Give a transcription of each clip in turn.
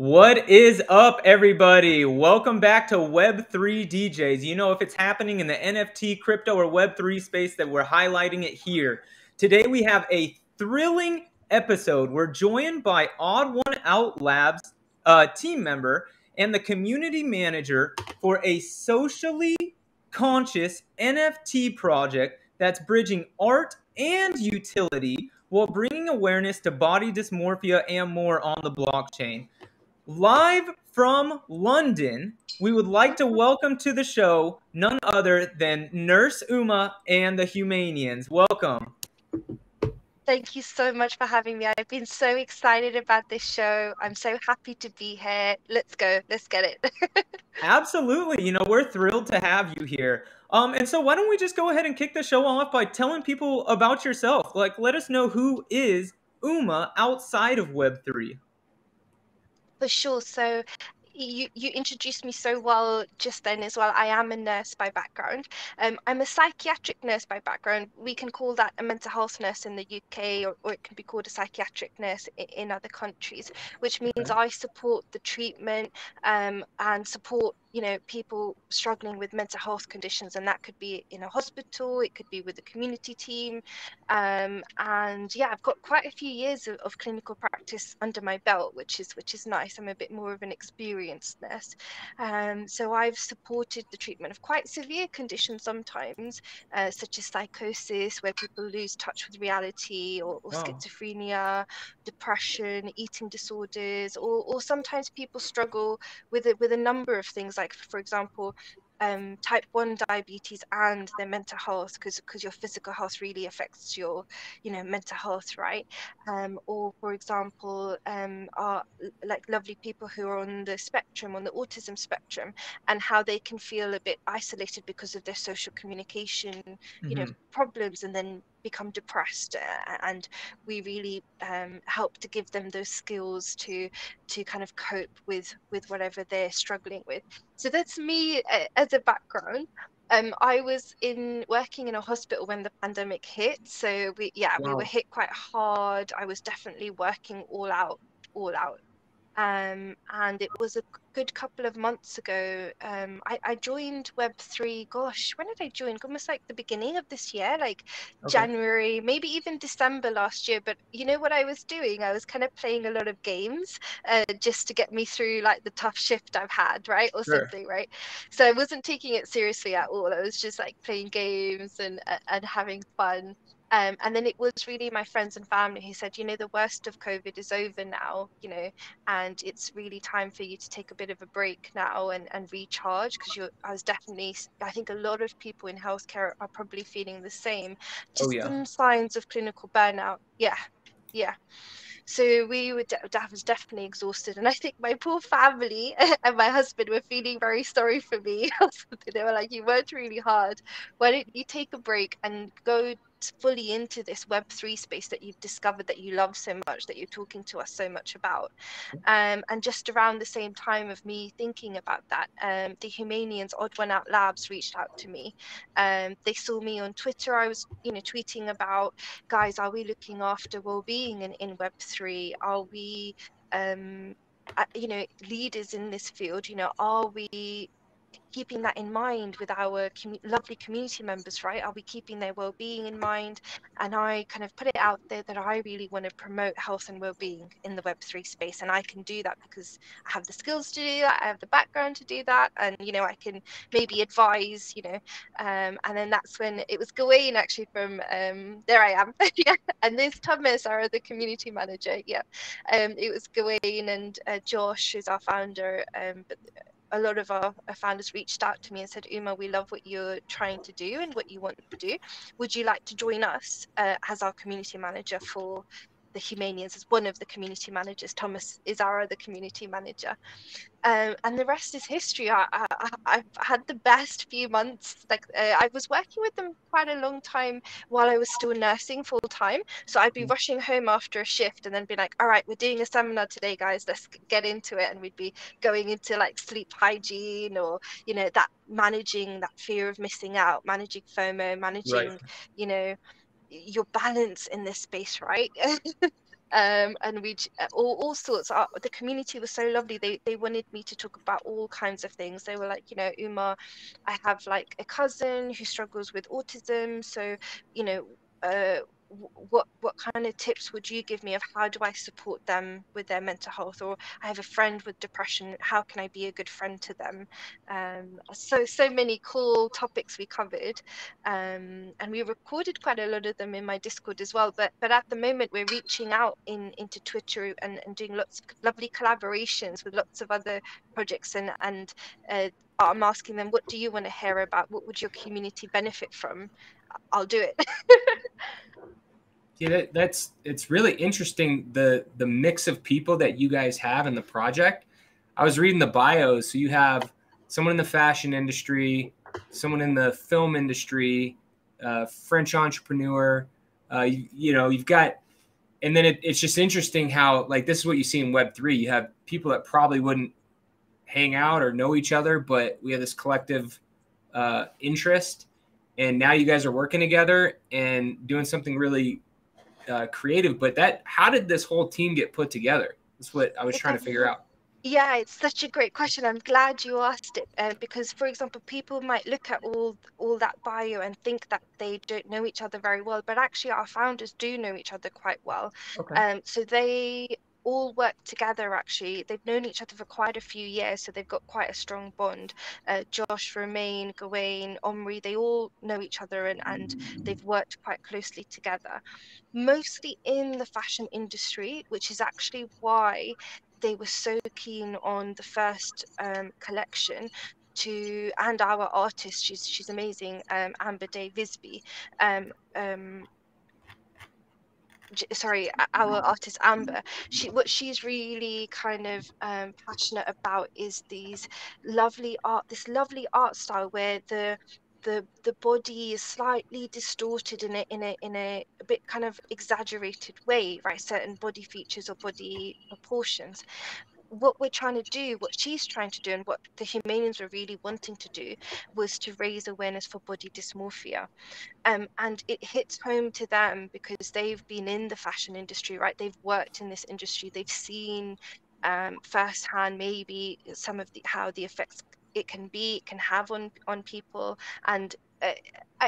What is up, everybody? Welcome back to Web3 DJs. You know, if it's happening in the NFT, crypto, or Web3 space, that we're highlighting it here. Today, we have a thrilling episode. We're joined by oddoneoutlabs team member and the community manager for a socially conscious NFT project that's bridging art and utility while bringing awareness to body dysmorphia and more on the blockchain. Live from London, we would like to welcome to the show none other than Nurse Ouma and the Humanians. Welcome. Thank you so much for having me. I've been so excited about this show. I'm so happy to be here. Let's go. Let's get it. Absolutely. You know, we're thrilled to have you here. And so why don't we just go ahead and kick the show off by telling people about yourself? Like, let us know who is Ouma outside of Web3. For sure. So you introduced me so well just then as well. I am a nurse by background. I'm a psychiatric nurse by background. We can call that a mental health nurse in the UK, or it can be called a psychiatric nurse in other countries, which means I support the treatment and support people struggling with mental health conditions, and that could be in a hospital, it could be with a community team, and yeah, I've got quite a few years of clinical practice under my belt, which is nice. I'm a bit more of an experienced nurse, so I've supported the treatment of quite severe conditions sometimes, such as psychosis, where people lose touch with reality, or schizophrenia, depression, eating disorders, or sometimes people struggle with a number of things, like, for example, type 1 diabetes and their mental health, because your physical health really affects your mental health, right? Or, for example, are like lovely people who are on the spectrum, on the autism spectrum, and how they can feel a bit isolated because of their social communication problems, and then become depressed, and we really help to give them those skills to kind of cope with whatever they're struggling with. So that's me as a background. I was working in a hospital when the pandemic hit, so we were hit quite hard. I was definitely working all out. And it was a good couple of months ago. I joined Web3. Gosh, when did I join? Almost like the beginning of this year, like January, maybe even December last year. But you know what I was doing? I was kind of playing a lot of games, just to get me through like the tough shift I've had, right, or something, right? So I wasn't taking it seriously at all. I was just like playing games and having fun. And then it was really my friends and family who said, the worst of COVID is over now, and it's really time for you to take a bit of a break now and recharge, because I think a lot of people in healthcare are probably feeling the same, just some signs of clinical burnout. Yeah. So I was definitely exhausted, and I think my poor family and my husband were feeling very sorry for me. They were like, "You worked really hard. Why don't you take a break and go fully into this Web3 space that you've discovered that you love so much, that you're talking to us so much about?" And just around the same time of me thinking about that, the Humanians oddoneoutlabs reached out to me. They saw me on Twitter. I was tweeting about, guys, are we looking after well-being in Web3? Are we leaders in this field? Are we keeping that in mind with our lovely community members, right? Are we keeping their well-being in mind? And I kind of put it out there that I really want to promote health and well-being in the Web3 space, and I can do that because I have the skills to do that, I have the background to do that, and I can maybe advise, and then that's when it was Gawain, actually, from there I am. Yeah. And there's Thomas, our other community manager. Yeah. It was Gawain and Josh, who's our founder, but a lot of our founders reached out to me and said, "Ouma, we love what you're trying to do and what you want to do. Would you like to join us as our community manager for the Humanians?" As one of the community managers. Thomas is our other community manager. And the rest is history. I've had the best few months. Like, I was working with them quite a long time while I was still nursing full time. So I'd be rushing home after a shift and then be like, "All right, we're doing a seminar today, guys. Let's get into it." And we'd be going into like sleep hygiene, or that managing that fear of missing out, managing FOMO, managing your balance in this space, right? and we all sorts. The community was so lovely. They wanted me to talk about all kinds of things. They were like, you know, Uma, I have like a cousin who struggles with autism, so you know, what kind of tips would you give me of how do I support them with their mental health? Or I have a friend with depression, how can I be a good friend to them? So many cool topics we covered, and we recorded quite a lot of them in my Discord as well. But at the moment we're reaching out into Twitter and doing lots of lovely collaborations with lots of other projects, and I'm asking them, what do you want to hear about? What would your community benefit from? I'll do it. Yeah, it's really interesting, the mix of people that you guys have in the project. I was reading the bios, so you have someone in the fashion industry, someone in the film industry, French entrepreneur. You've got, and then it's just interesting how, like, this is what you see in Web3. You have people that probably wouldn't hang out or know each other, but we have this collective interest, and now you guys are working together and doing something really creative. But how did this whole team get put together? That's what I was trying to figure out. Yeah, it's such a great question. I'm glad you asked it, because, for example, people might look at all that bio and think that they don't know each other very well, but actually our founders do know each other quite well. Okay. So they all work together. Actually, they've known each other for quite a few years, so they've got quite a strong bond. Josh, Romain, Gawain, Omri, they all know each other, and they've worked quite closely together, mostly in the fashion industry, which is actually why they were so keen on the first collection and our artist, she's amazing, Amber Day Visby, sorry, our artist Amber. What she's really kind of passionate about is this lovely art style where the body is slightly distorted in a bit kind of exaggerated way, right? Certain body features or body proportions. What we're trying to do, what she's trying to do, and what the Humanians were really wanting to do was to raise awareness for body dysmorphia. And it hits home to them because they've been in the fashion industry, right? They've worked in this industry. They've seen firsthand maybe some of how the effects it can have on people. And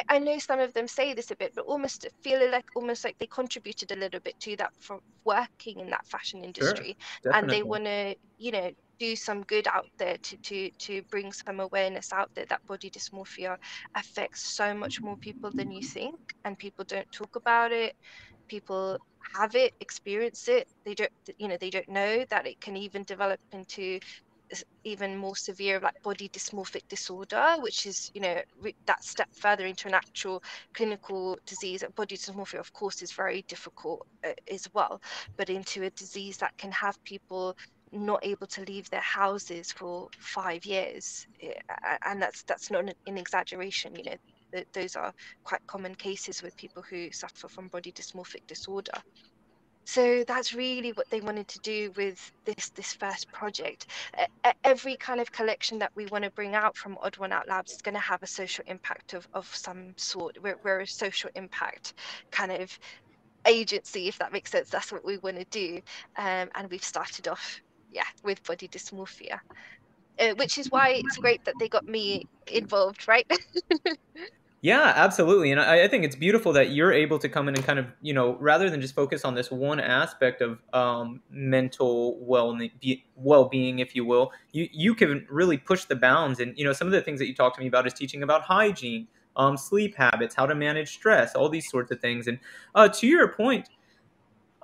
I know some of them say this a bit, but almost feel like they contributed a little bit to that from working in that fashion industry. Sure, And they definitely. want to, do some good out there to bring some awareness out there that body dysmorphia affects so much more people than you think, and people don't talk about it. People have it, experience it. They don't know that it can even develop into even more severe, like body dysmorphic disorder, which is that step further into an actual clinical disease. Body dysmorphia, of course, is very difficult as well, but into a disease that can have people not able to leave their houses for 5 years. And that's not an exaggeration. Those are quite common cases with people who suffer from body dysmorphic disorder. So that's really what they wanted to do with this first project. Every kind of collection that we want to bring out from Odd One Out Labs is going to have a social impact of some sort. We're a social impact kind of agency, if that makes sense. That's what we want to do. And we've started off, with body dysmorphia, which is why it's great that they got me involved, right? Yeah, absolutely. And I think it's beautiful that you're able to come in and kind of, rather than just focus on this one aspect of mental well-being, if you will, you can really push the bounds. And, some of the things that you talked to me about is teaching about hygiene, sleep habits, how to manage stress, all these sorts of things. And to your point,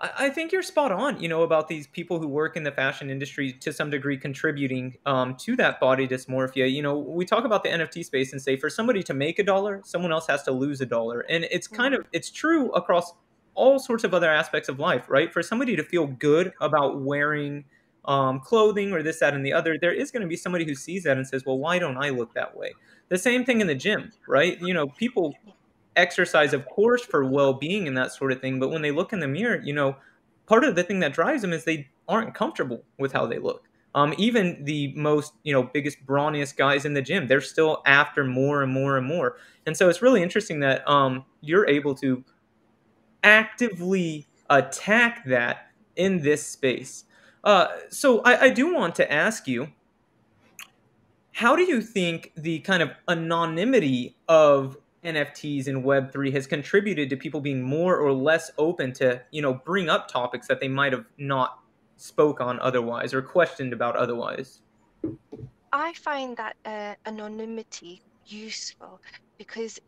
I think you're spot on, about these people who work in the fashion industry to some degree contributing to that body dysmorphia. We talk about the NFT space and say for somebody to make $1, someone else has to lose $1. And it's it's true across all sorts of other aspects of life, right? For somebody to feel good about wearing clothing or this, that, and the other, there is going to be somebody who sees that and says, well, why don't I look that way? The same thing in the gym, right? People exercise, of course, for well-being and that sort of thing, but when they look in the mirror, part of the thing that drives them is they aren't comfortable with how they look. Even the most, biggest, brawniest guys in the gym, they're still after more and more and more. And so it's really interesting that you're able to actively attack that in this space. So I do want to ask you, how do you think the kind of anonymity of NFTs in Web3 has contributed to people being more or less open to, bring up topics that they might have not spoke on otherwise or questioned about otherwise? I find that anonymity useful because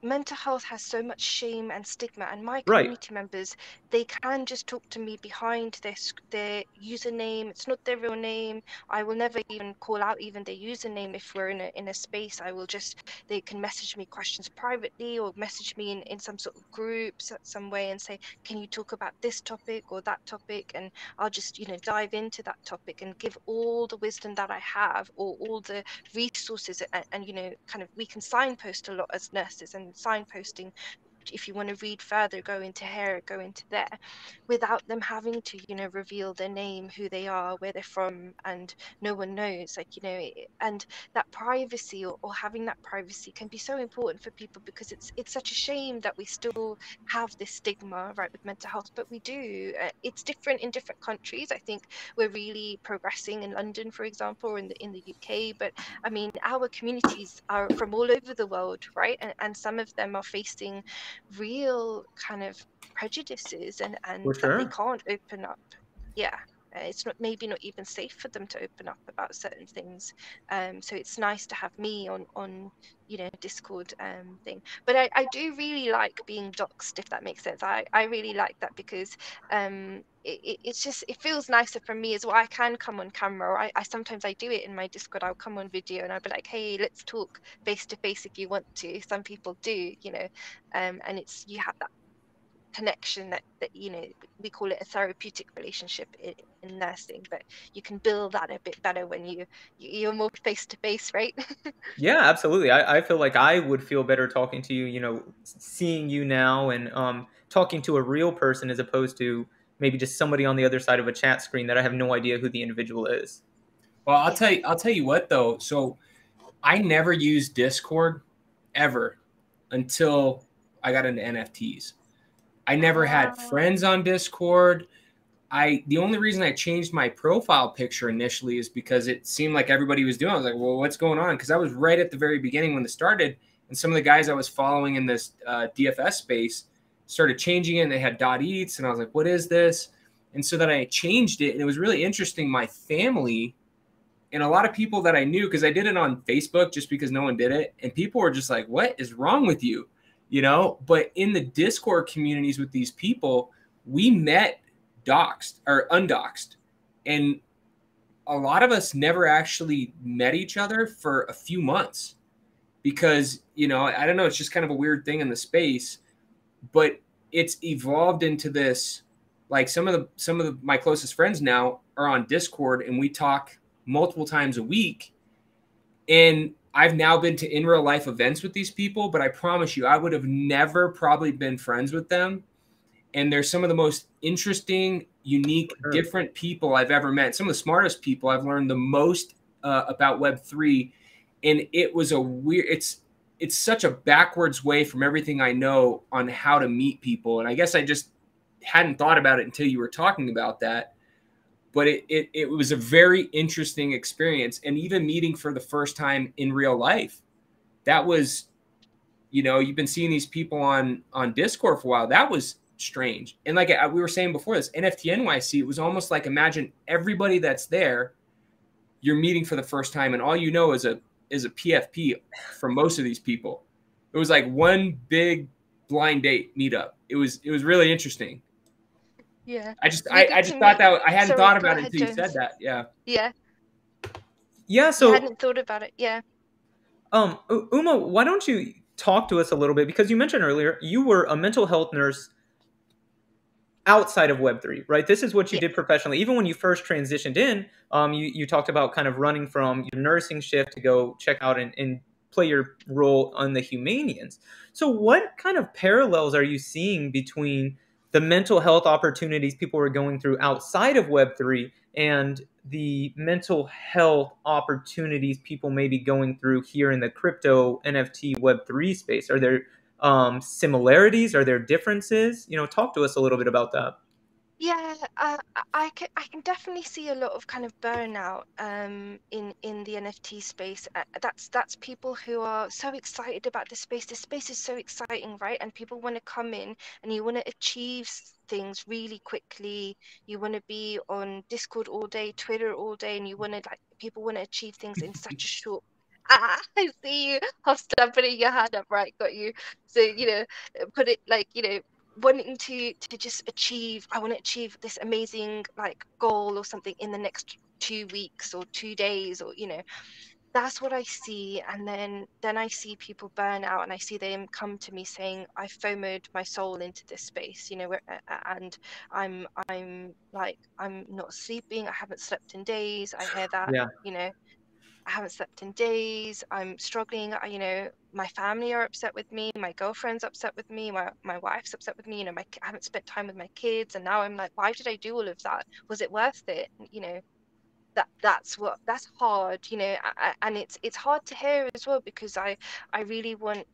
mental health has so much shame and stigma, and my Right. community members, they can just talk to me behind their username. It's not their real name. I will never even call out even their username. If we're in a space, I will just, they can message me questions privately or message me in some sort of groups some way and say, can you talk about this topic or that topic, and I'll just dive into that topic and give all the wisdom that I have, or all the resources, and kind of, we can signpost a lot as nurses, and signposting, if you want to read further, go into here, go into there, without them having to reveal their name, who they are, where they're from, and no one knows, like, and that privacy, or having that privacy, can be so important for people, because it's such a shame that we still have this stigma, right, with mental health. But we do. It's different in different countries. I think we're really progressing in London, for example, or in the UK. But I mean, our communities are from all over the world, right? And some of them are facing real kind of prejudices, For and that they sure. can't open up. Yeah. It's not, maybe not even safe for them to open up about certain things. So it's nice to have me on Discord thing. But I do really like being doxxed, if that makes sense. I really like that, because it's just, it feels nicer for me as well. I can come on camera, or I sometimes I do it in my Discord. I'll come on video and I'll be like, hey, let's talk face to face if you want to. Some people do, and it's, you have that connection that we call it a therapeutic relationship in nursing, but you can build that a bit better when you're more face to face, right? Yeah, absolutely. I feel like I would feel better talking to you, seeing you now and talking to a real person as opposed to maybe just somebody on the other side of a chat screen that I have no idea who the individual is. Well, Yeah. I'll tell you what though. So I never used Discord ever until I got into NFTs. I never had friends on Discord. The only reason I changed my profile picture initially is because it seemed like everybody was doing it. I was like, well, what's going on? Because I was right at the very beginning when it started, and some of the guys I was following in this DFS space started changing it, and they had .ets, and I was like, what is this? And so then I changed it, and it was really interesting. My family and a lot of people that I knew, because I did it on Facebook just because no one did it, and people were just like, what is wrong with you? But in the Discord communities with these people, we met doxed or undoxed, and a lot of us never actually met each other for a few months because I don't know, it's just kind of a weird thing in the space, but it's evolved into this, like some of my closest friends now are on Discord, and we talk multiple times a week, and I've now been to in real life events with these people, but I promise you I would have never probably been friends with them. And they're some of the most interesting, unique, different people I've ever met. Some of the smartest people. I've learned the most about Web3. And it was it's such a backwards way from everything I know on how to meet people. And I guess I just hadn't thought about it until you were talking about that. But it was a very interesting experience. And even meeting for the first time in real life, that was, you've been seeing these people on Discord for a while. That was strange. And like we were saying before, this NFT NYC, it was almost like, imagine everybody that's there you're meeting for the first time, and all is a PFP for most of these people. It was like one big blind date meetup. It was really interesting. Yeah. I just thought that I hadn't thought about it until you said that. Yeah. So I hadn't thought about it. Yeah. Uma, why don't you talk to us a little bit, because you mentioned earlier you were a mental health nurse outside of Web3, right? This is what you did professionally. Even when you first transitioned in, you talked about kind of running from your nursing shift to go check out and play your role on the Humanians. So what kind of parallels are you seeing between the mental health opportunities people were going through outside of Web3 and the mental health opportunities people may be going through here in the crypto NFT Web3 space? Are there similarities? Are there differences? Talk to us a little bit about that. Yeah, I can definitely see a lot of kind of burnout in the NFT space. That's people who are so excited about the space. The space is so exciting, right? And people want to come in and you want to achieve things really quickly. You want to be on Discord all day, Twitter all day, and you want to, like, people want to achieve things in such a short. I see you, Hofstad, putting your hand up, right? Got you. So, put it like, wanting to just achieve, I want to achieve this amazing like goal or something in the next 2 weeks or 2 days, or that's what I see. And then I see people burn out, and I see them come to me saying, I FOMO'd my soul into this space, and I'm like, I'm not sleeping, I haven't slept in days. I hear that, Yeah. I haven't slept in days. I'm struggling. My family are upset with me. My girlfriend's upset with me. My wife's upset with me. I haven't spent time with my kids. And now I'm like, why did I do all of that? Was it worth it? That's hard, and it's hard to hear as well, because I really want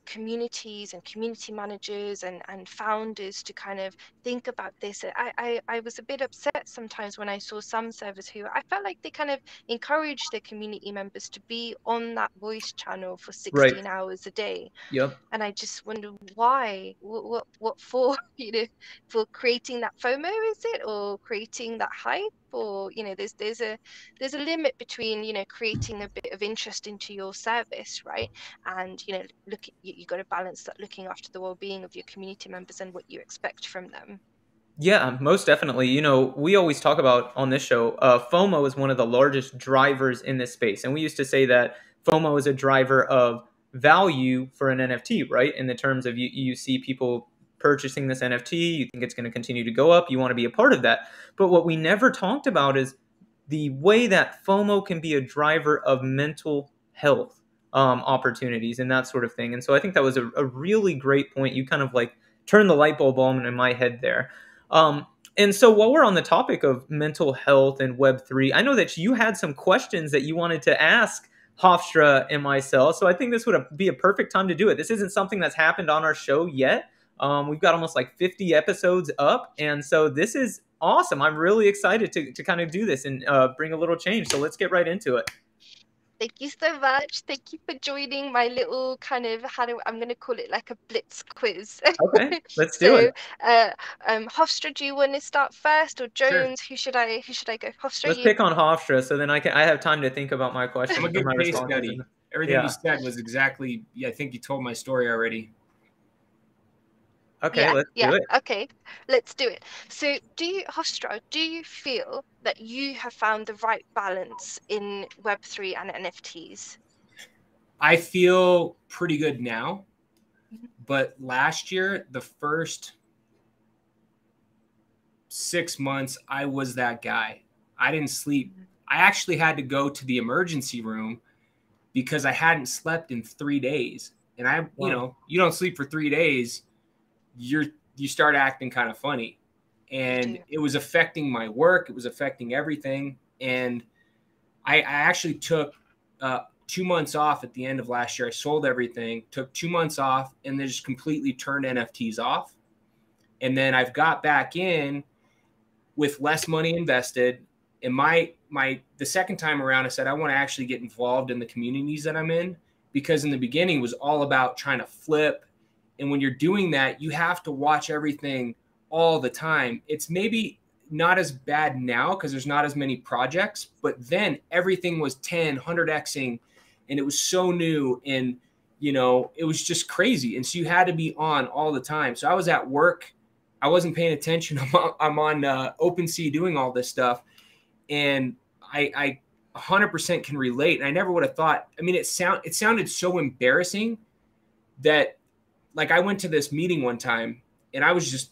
communities and community managers and founders to kind of think about this. I was a bit upset sometimes when I saw some servers who I felt like they kind of encouraged their community members to be on that voice channel for Right. 16 hours a day. Yep. And I just wonder why, what for, for creating that FOMO, is it, or creating that hype, or there's a limit between creating a bit of interest into your service, right? And you got to balance that, looking after the well-being of your community members and what you expect from them. Yeah, most definitely. We always talk about on this show, FOMO is one of the largest drivers in this space. And we used to say that FOMO is a driver of value for an NFT, right? In the terms of you see people purchasing this NFT, you think it's going to continue to go up, you want to be a part of that. But what we never talked about is the way that FOMO can be a driver of mental health opportunities and that sort of thing. And so I think that was a really great point. You kind of like turned the light bulb on in my head there. And so while we're on the topic of mental health and Web3, I know that you had some questions that you wanted to ask Hofstra and myself. So I think this would be a perfect time to do it. This isn't something that's happened on our show yet. We've got almost like 50 episodes up. And so this is awesome. I'm really excited to kind of do this and bring a little change. So let's get right into it. Thank you so much. Thank you for joining my little kind of, I'm going to call it like a blitz quiz. Okay, let's do it. Hofstra, do you want to start first, or Jones? Sure. Who should I go? Hofstra, Let's you. pick on Hofstra, so then I have time to think about my question. I'm a good case study. Everything Yeah. you said was exactly, I think you told my story already. Okay, let's do it. Okay, let's do it. So Hofstra, do you feel that you have found the right balance in Web3 and NFTs? I feel pretty good now, but last year, the first 6 months, I was that guy. I didn't sleep. I actually had to go to the emergency room because I hadn't slept in 3 days. And you don't sleep for 3 days, you start acting kind of funny. And it was affecting my work. It was affecting everything. And I actually took 2 months off at the end of last year. I sold everything, took 2 months off, and then just completely turned NFTs off. And then I've got back in with less money invested. And the second time around, I said, I want to actually get involved in the communities that I'm in, because in the beginning it was all about trying to flip. And when you're doing that, you have to watch everything all the time. It's maybe not as bad now because there's not as many projects, but then everything was 100xing, and it was so new, and it was just crazy. And so you had to be on all the time. So I was at work, I wasn't paying attention. I'm on OpenSea doing all this stuff, and I 100% can relate. And I never would have thought. I mean, it sounded so embarrassing that, like, I went to this meeting one time, and I was just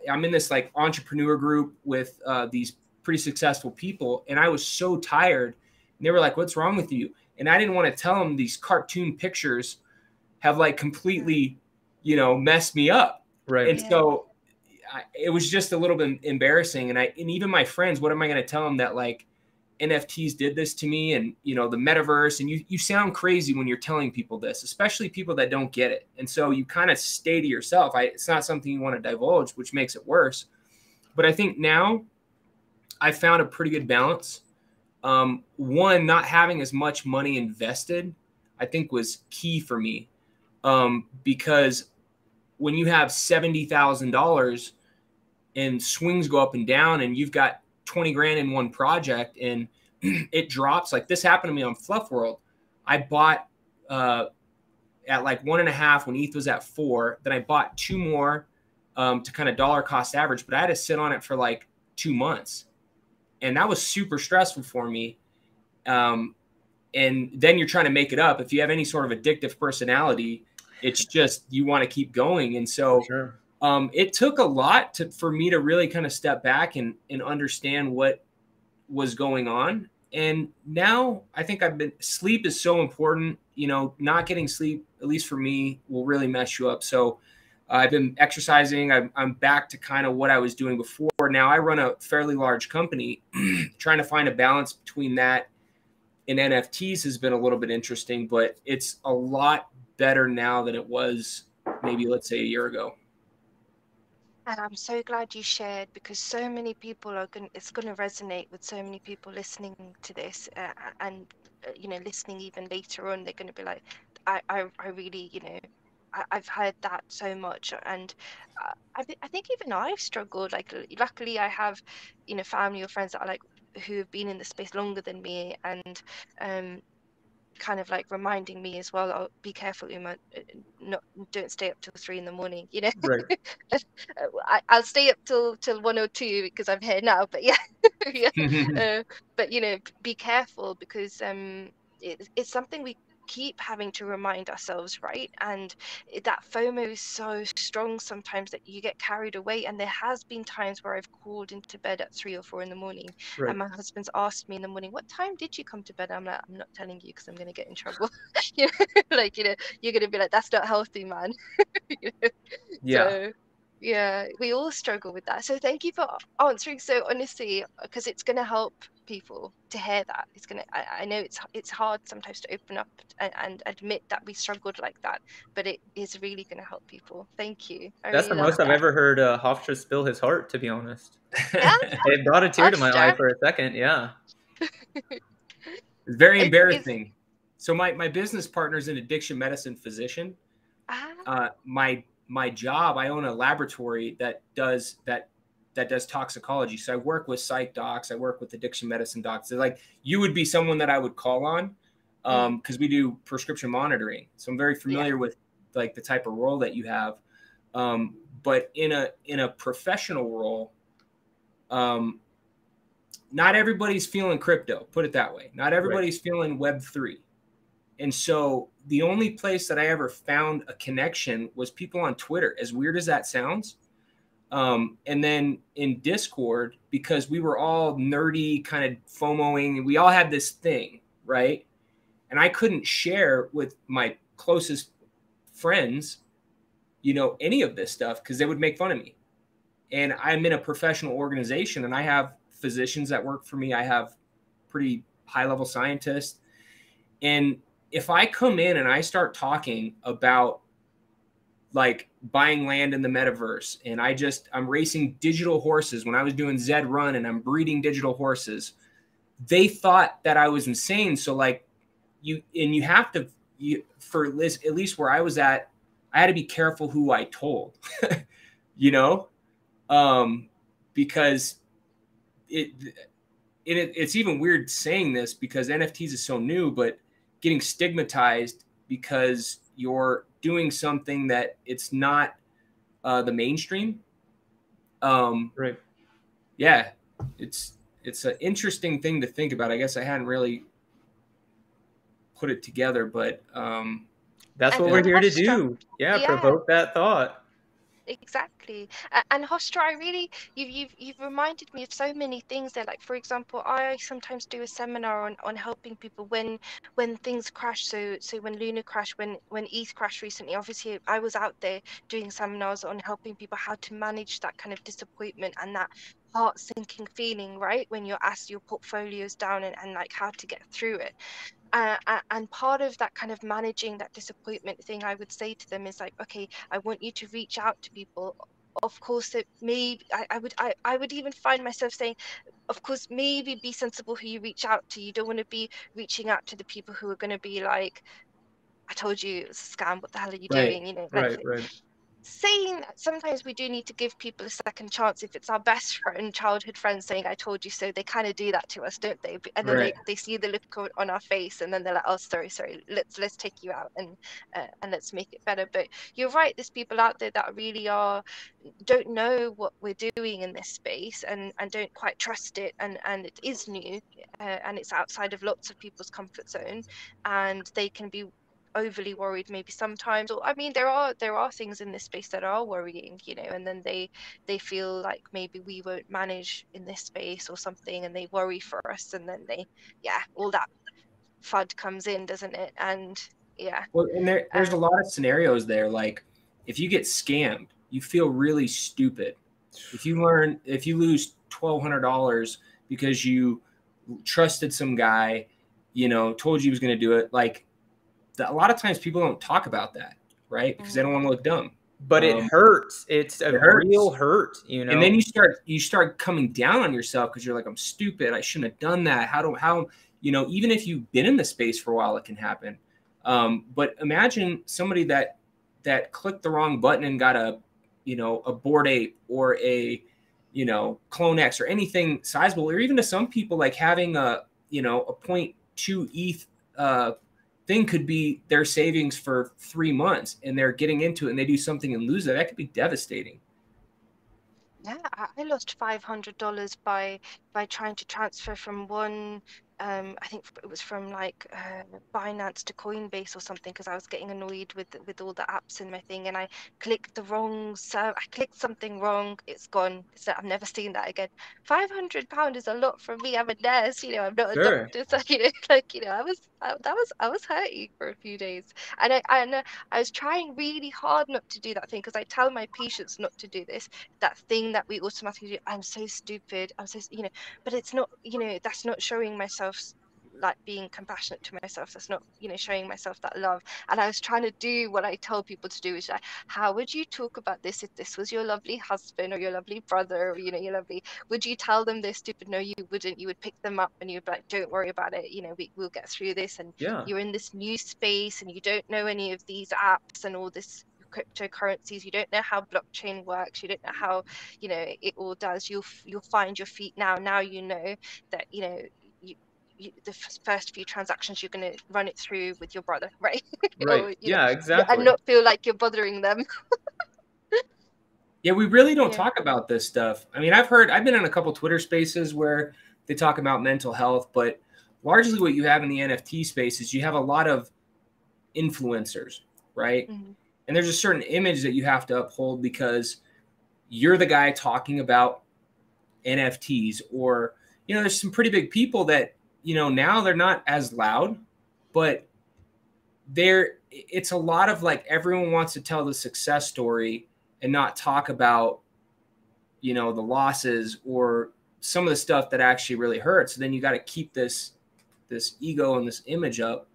I'm in this like entrepreneur group with these pretty successful people, and I was so tired, and they were like, "What's wrong with you?" And I didn't want to tell them these cartoon pictures have like completely, messed me up. Right. And so it was just a little bit embarrassing. And even my friends, what am I going to tell them, that like NFTs did this to me, and the metaverse, and you sound crazy when you're telling people this, especially people that don't get it. And so you kind of stay to yourself. It's not something you want to divulge, which makes it worse. But I think now I found a pretty good balance. One, not having as much money invested, I think was key for me. Because when you have $70,000 and swings go up and down, and you've got 20 grand in one project and it drops, like this happened to me on Fluff World. I bought at like 1.5 when ETH was at 4. Then I bought 2 more to kind of dollar cost average, but I had to sit on it for like 2 months. And that was super stressful for me. And then you're trying to make it up. If you have any sort of addictive personality, it's just, you want to keep going. And so Sure. It took a lot for me to really kind of step back and understand what was going on. And now I think sleep is so important. Not getting sleep, at least for me, will really mess you up. So I've been exercising. I'm back to kind of what I was doing before. Now I run a fairly large company. Trying to find a balance between that and NFTs has been a little bit interesting, but it's a lot better now than it was maybe, let's say, a year ago. And I'm so glad you shared, because so many people it's going to resonate with so many people listening to this, and listening even later on. They're going to be like, I really, I've heard that so much. And I think even I've struggled. Like, luckily I have, family or friends that are like, who have been in the space longer than me, and kind of like reminding me as well, oh, be careful, Uma, don't stay up till 3 in the morning, Right. I'll stay up till 1 or 2 because I'm here now, but yeah. Yeah. But be careful, because it's something we keep having to remind ourselves, right? And that FOMO is so strong sometimes that you get carried away. And there has been times where I've called into bed at 3 or 4 in the morning, Right. and my husband's asked me in the morning, what time did you come to bed? I'm like, I'm not telling you because I'm going to get in trouble. Like, you're going to be like, that's not healthy, man. Yeah. So yeah, we all struggle with that. So thank you for answering so honestly, because it's going to help people to hear that. It's going to, I know it's hard sometimes to open up and admit that we struggled like that, but it is really going to help people. Thank you. I That's the really love most I've that. ever heard Hofstra spill his heart, to be honest. Yeah, It brought a tear to my eye Hofstra. for a second. Yeah. It's very It's embarrassing. So my business partner is an addiction medicine physician. My job, I own a laboratory that does toxicology. So I work with psych docs, I work with addiction medicine docs. So like, you would be someone that I would call on, because we do prescription monitoring. So I'm very familiar with like the type of role that you have. But in a professional role, not everybody's feeling crypto, put it that way. Not everybody's feeling Web3. And so the only place that I ever found a connection was people on Twitter, as weird as that sounds. And then in Discord, because we were all nerdy, kind of FOMOing, and we all had this thing, right? And I couldn't share with my closest friends, any of this stuff, because they would make fun of me. And I'm in a professional organization, and I have physicians that work for me. I have pretty high-level scientists. And if I come in and I start talking about like buying land in the metaverse, and I'm racing digital horses when I was doing Zed Run, and I'm breeding digital horses, they thought that I was insane. So like you have to, for at least where I was at, I had to be careful who I told, because it's even weird saying this because NFTs is so new, but getting stigmatized because you're doing something that it's not the mainstream. Right. Yeah, it's an interesting thing to think about. I guess I hadn't really put it together, but that's what we're here to do. Yeah, provoke that thought. Exactly. And Hostra, you've reminded me of so many things there. Like, for example, I sometimes do a seminar on helping people when things crash. So when Luna crashed, when ETH crashed recently, obviously I was out there doing seminars on helping people how to manage that kind of disappointment and that heart-sinking feeling, right, when you're asked your portfolios down and like how to get through it. And part of that kind of managing that disappointment thing, I would say to them is like, okay, I want you to reach out to people. Of course, it may, I would even find myself saying, of course, maybe be sensible who you reach out to. You don't want to be reaching out to the people who are going to be like, I told you it was a scam, what the hell are you doing? You know, like, Right. saying that sometimes we do need to give people a second chance. If it's our best friend, childhood friend saying I told you so, they kind of do that to us, don't they? And then Right. they see the look on our face, and then they're like, oh, sorry, let's take you out and let's make it better. But you're right, there's people out there that really don't know what we're doing in this space, and don't quite trust it, and it is new, and it's outside of lots of people's comfort zone, and they can be overly worried maybe sometimes. Or I mean, there are things in this space that are worrying, you know, and then they feel like maybe we won't manage in this space or something, and they worry for us, and then all that FUD comes in, doesn't it? And Well, and there's a lot of scenarios there. Like if you get scammed, you feel really stupid. If you lose $1,200 because you trusted some guy, you know, told you he was going to do it, like a lot of times people don't talk about that, right? Because they don't want to look dumb. But it hurts. It's a real hurt, you know. And then you start coming down on yourself because you're like, I'm stupid. I shouldn't have done that. How you know, even if you've been in the space for a while, it can happen. But imagine somebody that clicked the wrong button and got a Bored Ape or a Clone X or anything sizable, or even to some people like having a 0.2 ETH thing could be their savings for 3 months, and they're getting into it and they do something and lose it. That could be devastating. Yeah, I lost $500 by trying to transfer from one. I think it was from like Binance to Coinbase or something, because I was getting annoyed with all the apps in my thing, and I clicked the wrong. So I clicked something wrong. It's gone. So I've never seen that again. £500 is a lot for me. I'm a nurse, you know. I'm not a doctor, so you know, like I was hurting for a few days, and I was trying really hard not to do that thing, because I tell my patients not to do this. That thing that we automatically do. I'm so stupid. I'm so, you know, but it's not, you know, that's not showing myself like being compassionate to myself. That's not, you know, showing myself that love. And I was trying to do what I tell people to do, which is like, how would you talk about this if this was your lovely husband or your lovely brother, or, you know, your lovely, would you tell them they're stupid? No, you wouldn't. You would pick them up and you'd be like, don't worry about it, you know, we'll get through this. And you're in this new space and you don't know any of these apps and all this cryptocurrencies. You don't know how blockchain works. You don't know how, you know, it all does. You'll find your feet now you know that, you know, the first few transactions you're going to run it through with your brother, right? Right. Or, yeah, exactly. And not feel like you're bothering them. Yeah, we really don't talk about this stuff. I mean, I've been in a couple Twitter spaces where they talk about mental health, but largely what you have in the NFT space is you have a lot of influencers, right? Mm-hmm. And there's a certain image that you have to uphold because you're the guy talking about NFTs, or, you know, there's some pretty big people that, you know, now they're not as loud, but it's a lot of like, everyone wants to tell the success story and not talk about, you know, the losses or some of the stuff that actually really hurts. So then you got to keep this ego and this image up.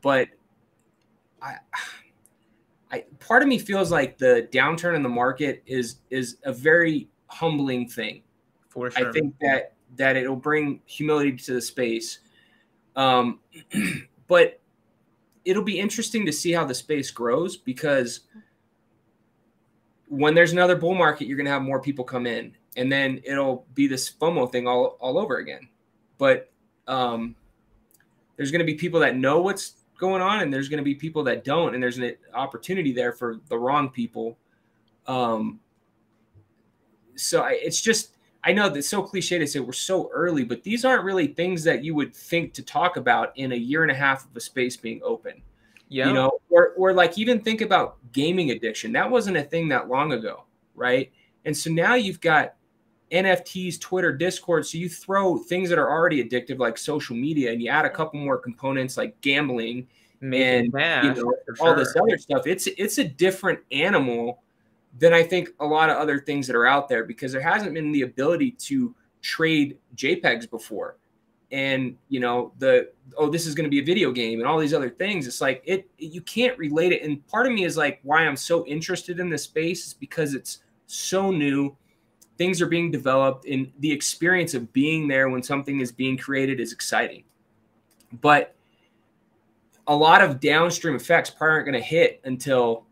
But part of me feels like the downturn in the market is a very humbling thing. For sure. I think that it'll bring humility to the space. But it'll be interesting to see how the space grows, because when there's another bull market, you're going to have more people come in, and then it'll be this FOMO thing all over again. But there's going to be people that know what's going on, and there's going to be people that don't, and there's an opportunity there for the wrong people. So it's just, I know that's so cliche to say we're so early, but these aren't really things that you would think to talk about in a year and a half of a space being open. Yeah. You know, or like even think about gaming addiction. That wasn't a thing that long ago, right? And so now you've got NFTs, Twitter, Discord. So you throw things that are already addictive like social media, and you add a couple more components like gambling and all this other stuff. It's a different animal than I think a lot of other things that are out there, because there hasn't been the ability to trade JPEGs before. And, you know, this is going to be a video game and all these other things. It's like you can't relate it. And part of me is like, why I'm so interested in this space is because it's so new. Things are being developed, and the experience of being there when something is being created is exciting. But a lot of downstream effects probably aren't going to hit until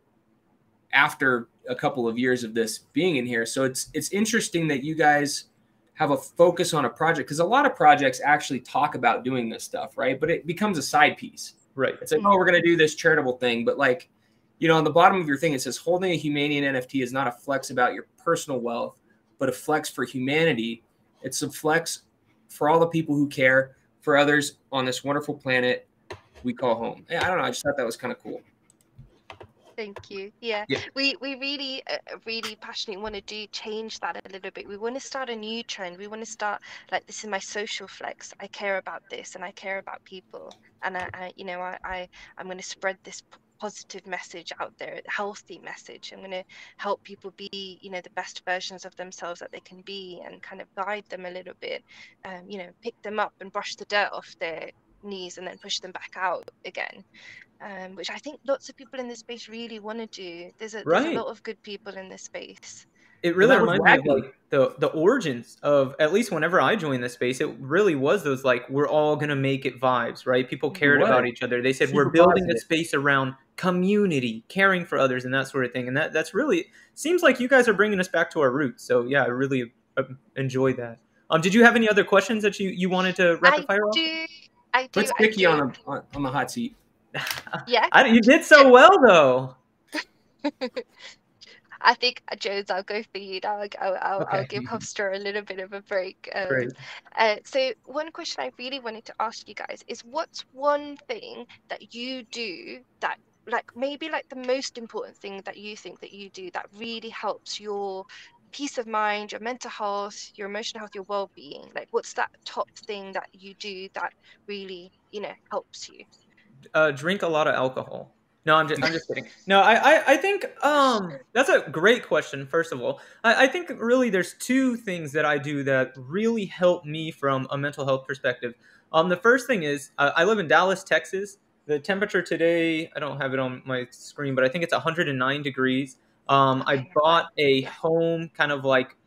after a couple of years of this being in here. So it's interesting that you guys have a focus on a project, because a lot of projects actually talk about doing this stuff, right? But it becomes a side piece. Right. It's like, oh, we're going to do this charitable thing. But like, you know, on the bottom of your thing, it says holding a Humanian NFT is not a flex about your personal wealth, but a flex for humanity. It's a flex for all the people who care for others on this wonderful planet we call home. Yeah, I don't know. I just thought that was kind of cool. Thank you. Yeah. We really really passionately want to change that a little bit. We want to start a new trend. We want to start like, this is my social flex. I care about this, and I care about people, and I'm going to spread this positive message out there, healthy message. I'm going to help people be, you know, the best versions of themselves that they can be, and kind of guide them a little bit, you know, pick them up and brush the dirt off their knees and then push them back out again. Which I think lots of people in this space really want to do. There's a lot of good people in this space. It really reminds me of like the origins of, at least whenever I joined this space, it really was those like, we're all gonna make it vibes, right? People cared about each other. They said, we're building a space around community, caring for others, and that sort of thing. And that's really, seems like you guys are bringing us back to our roots. So yeah, I really enjoyed that. Did you have any other questions that you wanted to rapid fire off? I do. Put Sticky on the hot seat. Yeah. You did so well, though. I think, Jones, I'll go for you now. I'll give Hofstra a little bit of a break. So one question I really wanted to ask you guys is, what's one thing that you do that, like, maybe like the most important thing that you think that you do that really helps your peace of mind, your mental health, your emotional health, your well-being? Like, what's that top thing that you do that really, you know, helps you? Drink a lot of alcohol. No, I'm just kidding. No, I think that's a great question. First of all, I think really there's two things that I do that really help me from a mental health perspective. The first thing is I live in Dallas, Texas. The temperature today, I don't have it on my screen, but I think it's 109 degrees. I bought a home kind of like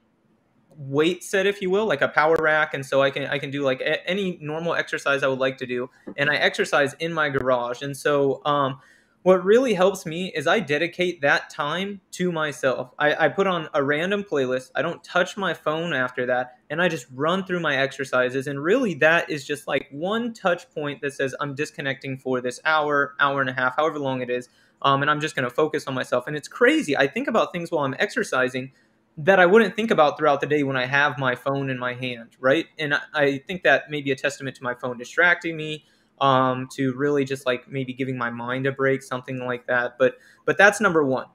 weight set, if you will, like a power rack, and so I can do like any normal exercise I would like to do, and I exercise in my garage. And so what really helps me is I dedicate that time to myself. I put on a random playlist. I don't touch my phone after that, and I just run through my exercises. And really that is just like one touch point that says I'm disconnecting for this hour and a half, however long it is, and I'm just going to focus on myself. And it's crazy. I think about things while I'm exercising that I wouldn't think about throughout the day when I have my phone in my hand, right? And I think that may be a testament to my phone distracting me, to really just like maybe giving my mind a break, something like that. But that's number one,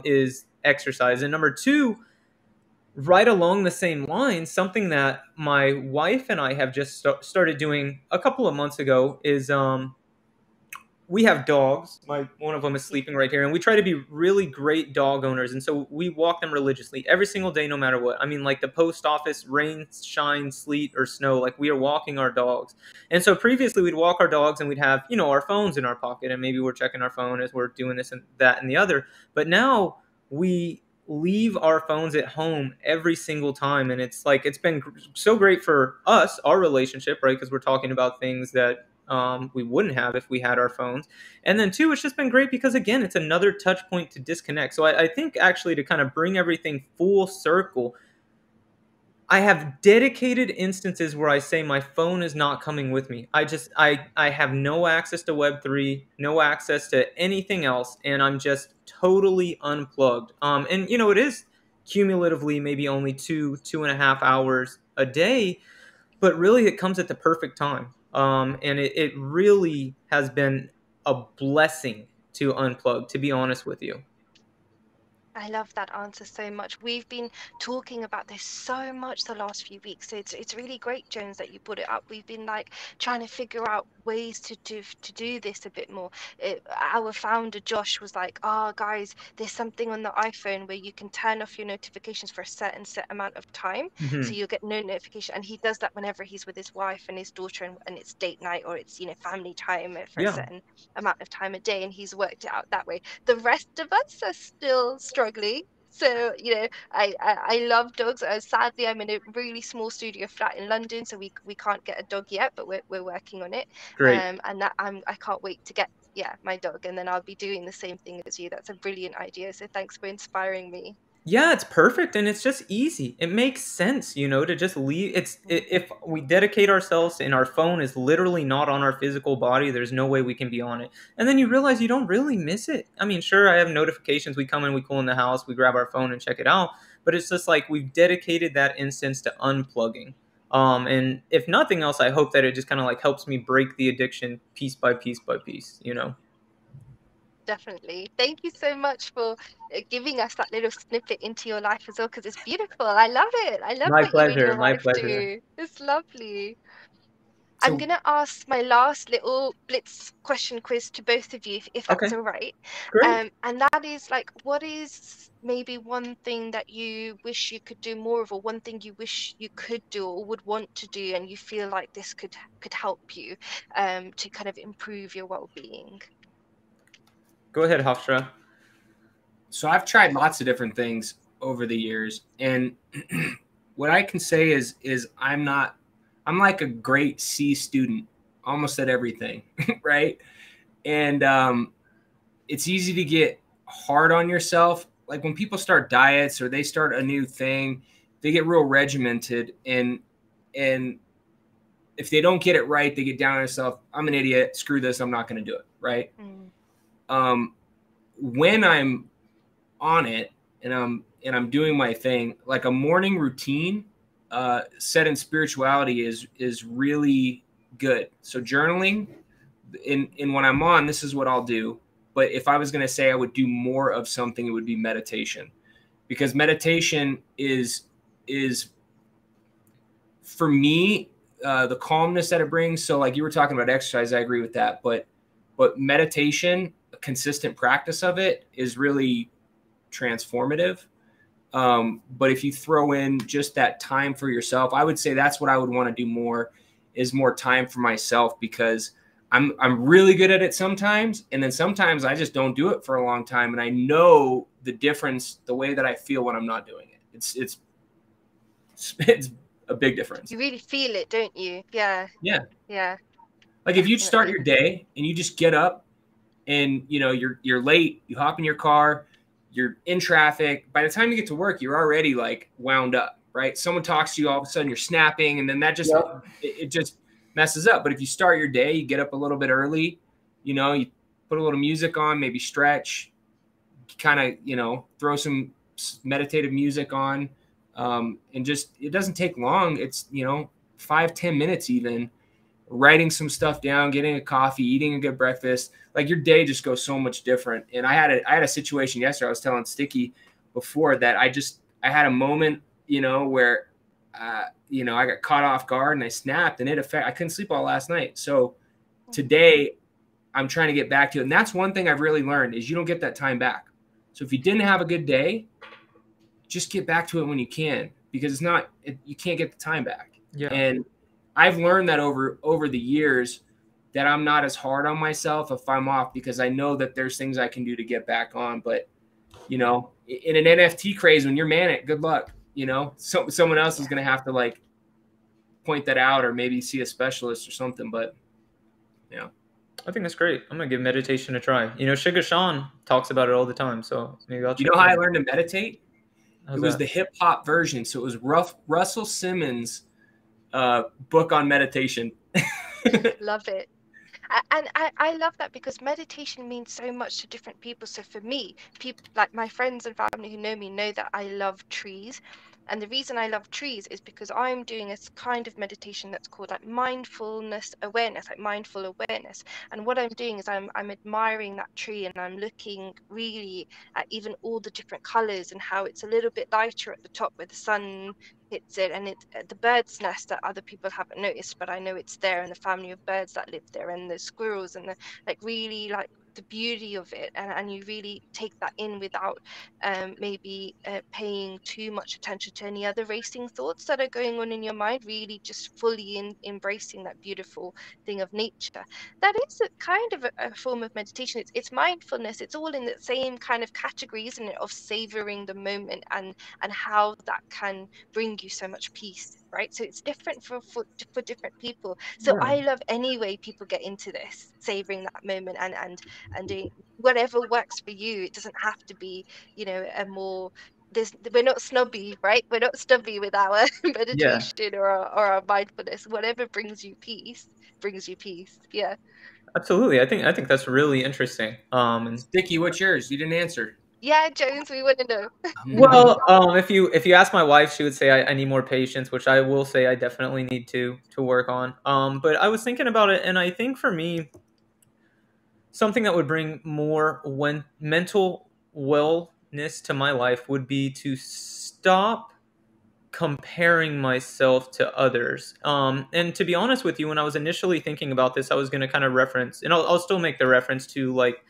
is exercise. And number two, right along the same lines, something that my wife and I have just started doing a couple of months ago is we have dogs. One of them is sleeping right here, and we try to be really great dog owners. And so we walk them religiously every single day, no matter what. I mean, like the post office, rain, shine, sleet, or snow, like we are walking our dogs. And so previously we'd walk our dogs and we'd have, you know, our phones in our pocket, and maybe we're checking our phone as we're doing this and that and the other. But now we leave our phones at home every single time. And it's like, it's been so great for us, our relationship, right? Because we're talking about things that we wouldn't have if we had our phones. And then two, it's just been great because, again, it's another touch point to disconnect. So I think actually to kind of bring everything full circle, I have dedicated instances where I say my phone is not coming with me. I have no access to Web3, no access to anything else, and I'm just totally unplugged. And, you know, it is cumulatively maybe only 2.5 hours a day, but really it comes at the perfect time. And it really has been a blessing to unplug, to be honest with you. I love that answer so much. We've been talking about this so much the last few weeks. So it's really great, Jones, that you put it up. We've been like trying to figure out ways to do this a bit more. Our founder Josh was like, oh guys, there's something on the iPhone where you can turn off your notifications for a set amount of time, so you'll get no notification. And he does that whenever he's with his wife and his daughter, and it's date night, or it's, you know, family time for a certain amount of time a day, and he's worked it out that way. The rest of us are still struggling. So, you know, I love dogs. Sadly, I'm in a really small studio flat in London, so we can't get a dog yet, but we're working on it. Great. And that I can't wait to get my dog, and then I'll be doing the same thing as you. That's a brilliant idea. So thanks for inspiring me. Yeah, it's perfect, and it's just easy. It makes sense, you know, to just leave. If we dedicate ourselves and our phone is literally not on our physical body, there's no way we can be on it. And then you realize you don't really miss it. I mean, sure, I have notifications. We come in, we cool in the house, we grab our phone and check it out. But it's just like we've dedicated that instance to unplugging. And if nothing else, I hope that it just kind of like helps me break the addiction piece by piece by piece, you know. Definitely. Thank you so much for giving us that little snippet into your life as well, because it's beautiful. I love it. I love My what you and your pleasure. My wife pleasure. do. It's lovely. So, I'm going to ask my last little blitz question quiz to both of you, if that's Okay. all right. Great. And that is like, what is maybe one thing that you wish you could do more of, or one thing you wish you could do or would want to do, and you feel like this could help you to kind of improve your well-being? Go ahead, Hafsha. So I've tried lots of different things over the years, and what I can say is I'm like a great C student almost at everything, right? And it's easy to get hard on yourself. Like when people start diets or they start a new thing, they get real regimented, and if they don't get it right, they get down on themselves. I'm an idiot. Screw this. I'm not going to do it. Right. When I'm on it and I'm doing my thing, like a morning routine set in spirituality is really good. So journaling in when I'm on, this is what I'll do. But if I was going to say I would do more of something, it would be meditation, because meditation is for me, the calmness that it brings. So like you were talking about exercise, I agree with that. But meditation, a consistent practice of it is really transformative. But if you throw in just that time for yourself, I would say that's what I would want to do more, is more time for myself, because I'm really good at it sometimes. And then sometimes I just don't do it for a long time. And I know the difference, the way that I feel when I'm not doing it. It's a big difference. You really feel it, don't you? Yeah. Yeah. Yeah. Like if you start your day and you just get up and, you know, you're late, you hop in your car, you're in traffic. By the time you get to work, you're already like wound up, right? Someone talks to you, all of a sudden you're snapping, and then that just, it just messes up. But if you start your day, you get up a little bit early, you know, you put a little music on, maybe stretch, kind of, you know, throw some meditative music on, and just, it doesn't take long. It's, you know, 5-10 minutes even, writing some stuff down, getting a coffee, eating a good breakfast. Like your day just goes so much different. And I had a situation yesterday. I was telling Sticky before that I had a moment, you know, where, you know, I got caught off guard and I snapped, and I couldn't sleep all last night. So today I'm trying to get back to it. And that's one thing I've really learned, is you don't get that time back. So if you didn't have a good day, just get back to it when you can, because you can't get the time back. Yeah. And I've learned that over the years, that I'm not as hard on myself if I'm off, because I know that there's things I can do to get back on. But, you know, in an NFT craze, when you're manic, good luck. You know, someone else is going to have to like point that out, or maybe see a specialist or something. But, yeah. I think that's great. I'm going to give meditation a try. You know, Sugar Sean talks about it all the time. So maybe I'll check You know how I learned to meditate? It was that? the hip hop version. So it was Russell Simmons' book on meditation. Love it. And I love that, because meditation means so much to different people. So for me, people like my friends and family who know me know that I love trees. And the reason I love trees is because I'm doing a kind of meditation that's called like mindfulness awareness, like mindful awareness. And what I'm doing is I'm admiring that tree, and I'm looking really at even all the different colors and how it's a little bit lighter at the top where the sun hits it, and it's the bird's nest that other people haven't noticed, but I know it's there, and the family of birds that live there, and the squirrels, and the like, really like the beauty of it, and you really take that in without maybe paying too much attention to any other racing thoughts that are going on in your mind, really just fully embracing that beautiful thing of nature. That is a kind of a form of meditation. It's mindfulness. It's all in the same kind of category, isn't it, of savoring the moment, and how that can bring you so much peace, right? So it's different for different people. So Yeah. I love any way people get into this, savoring that moment, and doing whatever works for you. It doesn't have to be, you know, a more we're not snobby, right? We're not snobby with our Yeah. meditation or our mindfulness. Whatever brings you peace brings you peace. Yeah. Absolutely. I think that's really interesting. Sticky, what's yours? You didn't answer. Yeah, Jones, we want to know. Well, if you ask my wife, she would say I need more patience, which I will say I definitely need to work on. But I was thinking about it, and I think for me, something that would bring more mental wellness to my life would be to stop comparing myself to others. And to be honest with you, when I was initially thinking about this, I was going to kind of reference, and I'll still make the reference to like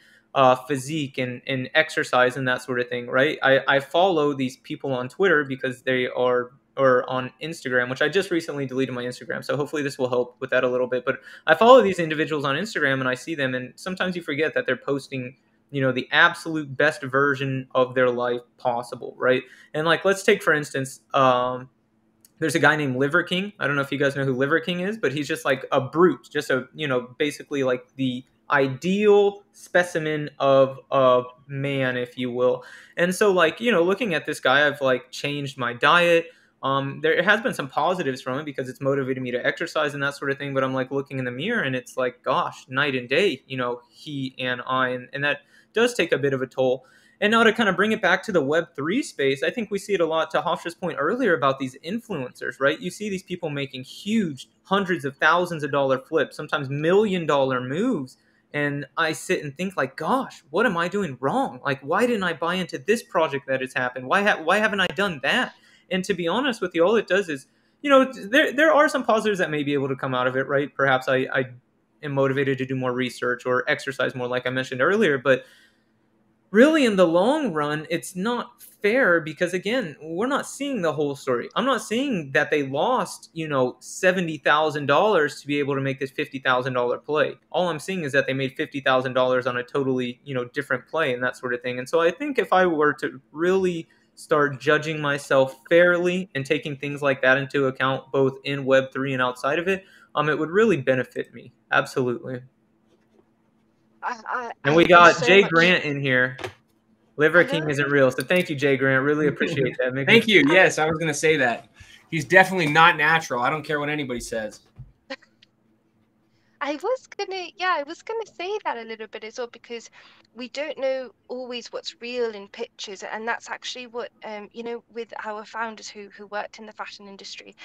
physique and exercise and that sort of thing, right? I follow these people on Twitter because they are, or on Instagram, which I just recently deleted my Instagram. So hopefully this will help with that a little bit. But I follow these individuals on Instagram and I see them, and sometimes you forget that they're posting, you know, the absolute best version of their life possible, right? And like, let's take for instance, there's a guy named Liver King. I don't know if you guys know who Liver King is, but he's just like a brute, just a, you know, basically like the ideal specimen of a man, if you will. And so like, you know, looking at this guy, I've like changed my diet. There has been some positives from it because it's motivated me to exercise and that sort of thing. But I'm like looking in the mirror and it's like, gosh, night and day, you know, he and I, and that does take a bit of a toll. And now to kind of bring it back to the Web3 space, I think we see it a lot to Hofstra's point earlier about these influencers, right? You see these people making huge hundreds of thousands of dollar flips, sometimes $1 million moves. And I sit and think like, gosh, what am I doing wrong? Like, why didn't I buy into this project that has happened? Why haven't I done that? And to be honest with you, all it does is, you know, there are some positives that may be able to come out of it, right? Perhaps I am motivated to do more research or exercise more, like I mentioned earlier, but really in the long run, it's not fair because again, we're not seeing the whole story. I'm not seeing that they lost, you know, $70,000 to be able to make this $50,000 play. All I'm seeing is that they made $50,000 on a totally, you know, different play and that sort of thing. And so I think if I were to really start judging myself fairly and taking things like that into account, both in Web3 and outside of it, it would really benefit me. Absolutely. And we got so Jay much. Grant in here. Liver Hello? King isn't real. So thank you, Jay Grant. Really appreciate that. Thank you. Yes, I was going to say that. He's definitely not natural. I don't care what anybody says. I was gonna say that a little bit as well, because we don't know always what's real in pictures, and that's actually what you know, with our founders who worked in the fashion industry.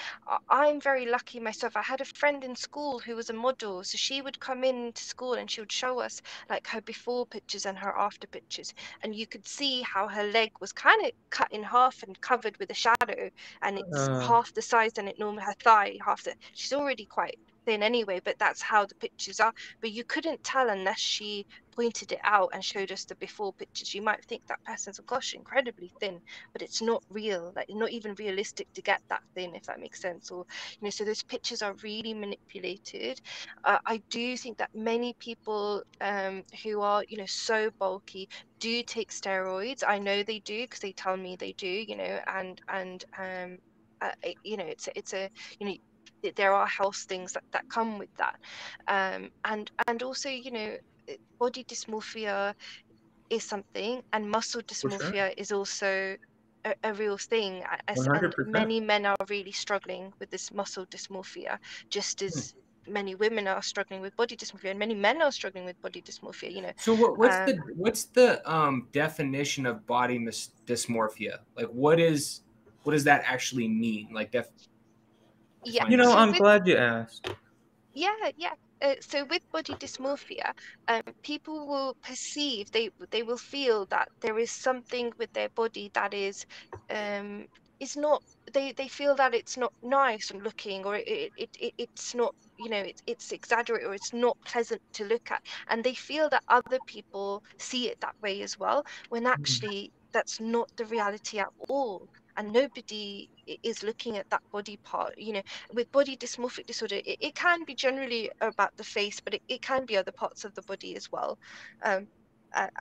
I'm very lucky myself. I had a friend in school who was a model, so she would come in to school and she would show us like her before pictures and her after pictures, and you could see how her leg was kind of cut in half and covered with a shadow, and it's half the size than it normally, her thigh half the. She's already quite thin anyway, but that's how the pictures are. But you couldn't tell unless she pointed it out and showed us the before pictures. You might think that person's, oh gosh, incredibly thin, but it's not real, like not even realistic to get that thin, if that makes sense. Or, you know, so those pictures are really manipulated. I do think that many people who are, you know, so bulky do take steroids. I know they do because they tell me they do, you know, and you know, it's a, you know, there are health things that come with that, and also, you know, body dysmorphia is something, and muscle dysmorphia is also a real thing, and 100%. many men are really struggling with this muscle dysmorphia, just as many women are struggling with body dysmorphia, and many men are struggling with body dysmorphia, you know. So what's the definition of body dysmorphia? Like, what is what does that actually mean? Like Yeah, You know, so I'm with glad you asked. yeah, yeah. So with body dysmorphia, people will perceive, they will feel that there is something with their body that is not, they feel that it's not nice and looking, or it's not, you know, it's exaggerated, or it's not pleasant to look at, and they feel that other people see it that way as well, when actually that's not the reality at all, and nobody is looking at that body part, you know. With body dysmorphic disorder, it can be generally about the face, but it can be other parts of the body as well. Um,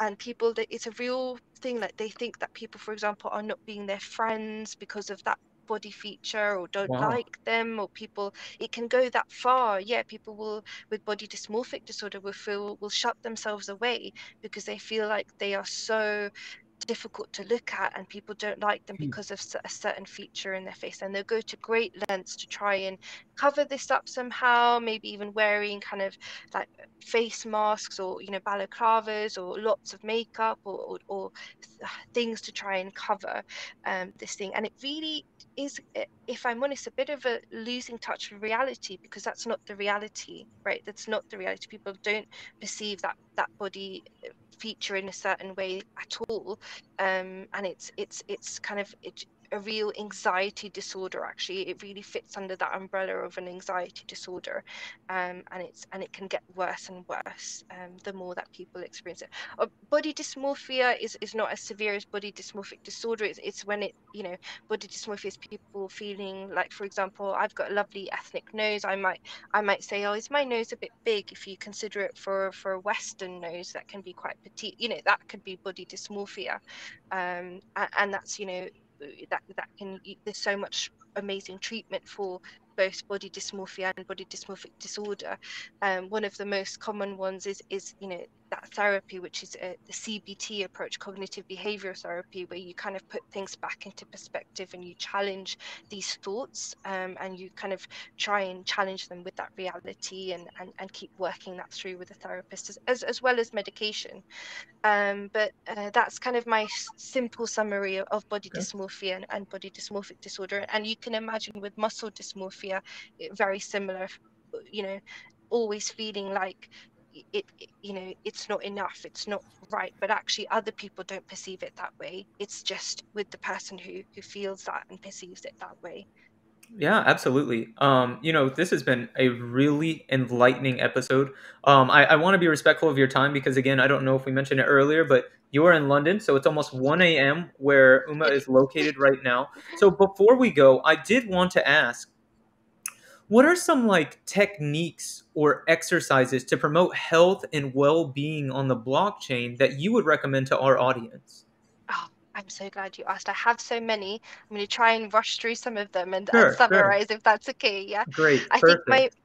and people, that it's a real thing, like they think that people, for example, are not being their friends because of that body feature, or don't Wow. like them, or people, it can go that far. Yeah, people will, with body dysmorphic disorder, will shut themselves away because they feel like they are so difficult to look at, and people don't like them because of a certain feature in their face, and they'll go to great lengths to try and cover this up somehow, maybe even wearing kind of like face masks, or, you know, balaclavas, or lots of makeup, or things to try and cover this thing. And it really is, if I'm honest, a bit of a losing touch with reality, because that's not the reality, right? That's not the reality. People don't perceive that body feature in a certain way at all. And it's kind of a real anxiety disorder. Actually, it really fits under that umbrella of an anxiety disorder. And it can get worse and worse the more that people experience it. Body dysmorphia is not as severe as body dysmorphic disorder. It's when it, you know, body dysmorphia is people feeling like, for example, I've got a lovely ethnic nose. I might say, oh, is my nose a bit big? If you consider it for a Western nose, that can be quite petite. You know, that could be body dysmorphia, and that's, you know, that can, there's so much amazing treatment for both body dysmorphia and body dysmorphic disorder. One of the most common ones is, you know, that therapy, which is the CBT approach, cognitive behavioral therapy, where you kind of put things back into perspective and you challenge these thoughts, and you kind of try and challenge them with that reality, and keep working that through with the therapist, as well as medication. But that's kind of my simple summary of body dysmorphia and body dysmorphic disorder. And you can imagine with muscle dysmorphia, very similar, you know, always feeling like you know, it's not enough, it's not right, but actually other people don't perceive it that way. It's just with the person who feels that and perceives it that way. Yeah, absolutely. You know, this has been a really enlightening episode. I want to be respectful of your time because, again, I don't know if we mentioned it earlier, but you are in London, so it's almost 1 a.m. where Uma It is located right now. So before we go, I did want to ask, what are some like techniques or exercises to promote health and well-being on the blockchain that you would recommend to our audience? Oh, I'm so glad you asked. I have so many. I'm going to try and rush through some of them and Sure, sure. summarize, if that's okay. Yeah. Great, I think my perfect.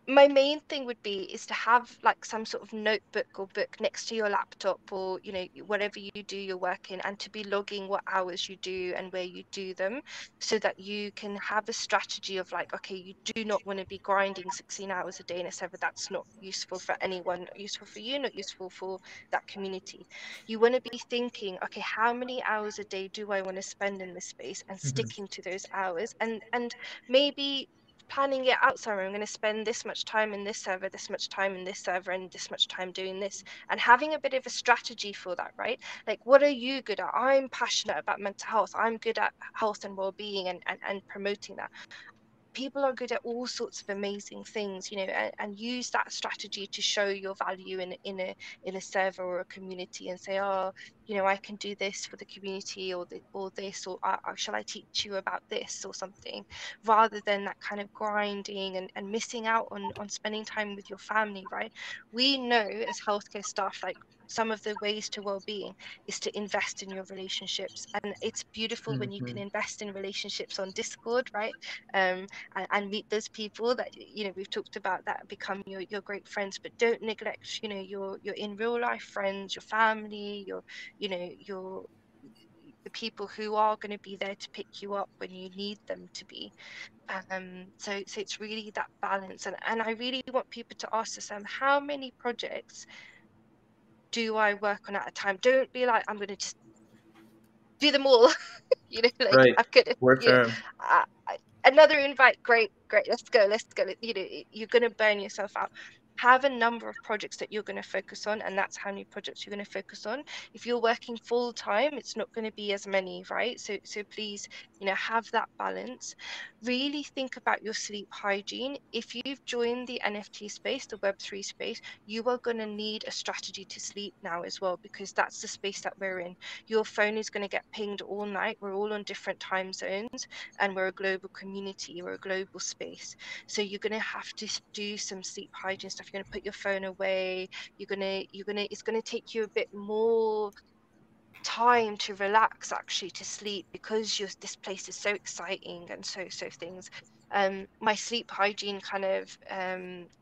my main thing would be is to have like some sort of notebook or book next to your laptop, or, you know, whatever you do your work in, and to be logging what hours you do and where you do them, so that you can have a strategy of like, okay, you do not want to be grinding 16 hours a day in a server. That's not useful for anyone, not useful for you, not useful for that community. You want to be thinking, okay, how many hours a day do I want to spend in this space, and Mhm. sticking to those hours, and maybe planning it out. So I'm going to spend this much time in this server, this much time in this server, and this much time doing this, and having a bit of a strategy for that, right? Like, what are you good at? I'm passionate about mental health. I'm good at health and well-being, and promoting that. People are good at all sorts of amazing things, you know, and use that strategy to show your value in a server or a community, and say, oh, you know, I can do this for the community, or this, or shall I teach you about this or something, rather than that kind of grinding and missing out on spending time with your family, right? We know as healthcare staff, like, some of the ways to well-being is to invest in your relationships, and it's beautiful when you can Mhm. invest in relationships on Discord, right? And meet those people that, you know, we've talked about, that become your great friends. But don't neglect, you know, your in real life friends, your family, your, you know, your the people who are going to be there to pick you up when you need them to be. So it's really that balance, and I really want people to ask themselves, how many projects do I work on at a time? Don't be like, I'm going to just do them all. You know, like Right. I'm gonna, Word you know, term. another invite. Great, let's go. You know, you're gonna burn yourself out. Have a number of projects that you're going to focus on, and that's how many projects you're going to focus on. If you're working full time, it's not going to be as many, right? So please, you know, have that balance. Really think about your sleep hygiene. If you've joined the NFT space, the Web3 space, you are going to need a strategy to sleep now as well, because that's the space that we're in. Your phone is going to get pinged all night. We're all on different time zones, and we're a global community, we're a global space. So you're going to have to do some sleep hygiene stuff. You're going to put your phone away. It's going to take you a bit more time to relax, actually, to sleep, because this place is so exciting and so things. My sleep hygiene kind of